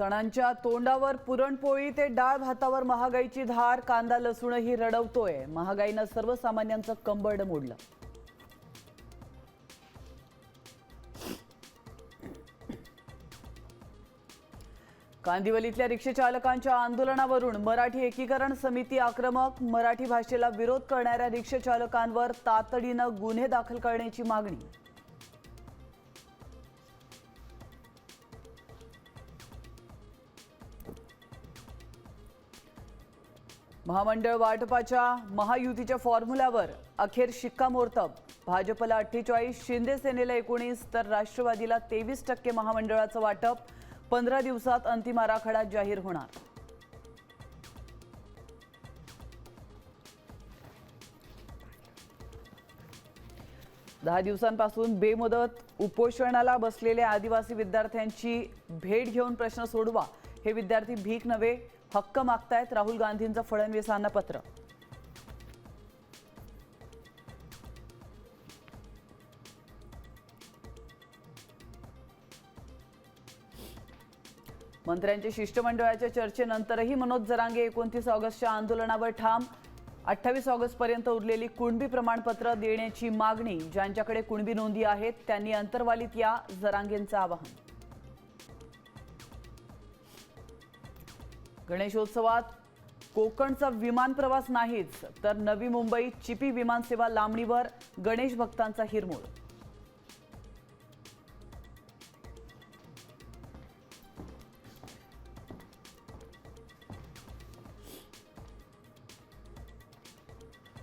सणांच्या तोंडावर पुरणपोळी ते डाळ भातावर महागाईची धार, कांदा लसूणही रडवतोय। महागाईनं सर्वसामान्यांचं कंबरड मोडलं। कांदिवलीतल्या रिक्षा चालकांच्या आंदोलनावरून मराठी एकीकरण समिती आक्रमक। मराठी भाषेला विरोध करणाऱ्या रिक्षा चालकांवर तातडीनं गुन्हे दाखल करण्याची मागणी। महामंडळ वाटपाच्या महायुतीच्या फॉर्म्युल्यावर अखेर शिक्कामोर्तब। भाजपला 48, शिंदे सेनेला 19 तर राष्ट्रवादीला 23% महामंडळाचं वाटप। 15 दिवसात अंतिम आराखडा जाहीर होणार। दहा दिवसांपासून बेमुदत उपोषणाला बसलेल्या आदिवासी विद्यार्थ्यांची भेट घेऊन प्रश्न सोडवा। हे विद्यार्थी भीक नव्हे हक्क मागतायत। राहुल गांधींचं फडणवीसांना पत्र। मंत्र्यांच्या शिष्टमंडळाच्या चर्चेनंतरही मनोज जरांगे 29 ऑगस्टच्या आंदोलनावर ठाम। 28 ऑगस्ट पर्यंत उरलेली कुणबी प्रमाणपत्र देण्याची मागणी। ज्यांच्याकडे कुणबी नोंदी आहेत त्यांनी अंतरवालीत या, जरांगेंचं आवाहन। गणेशोत्सवात कोकणचा विमान प्रवास नाहीच तर नवी मुंबई चिपी विमानसेवा लांबणीवर। गणेश भक्तांचा हिरमोड।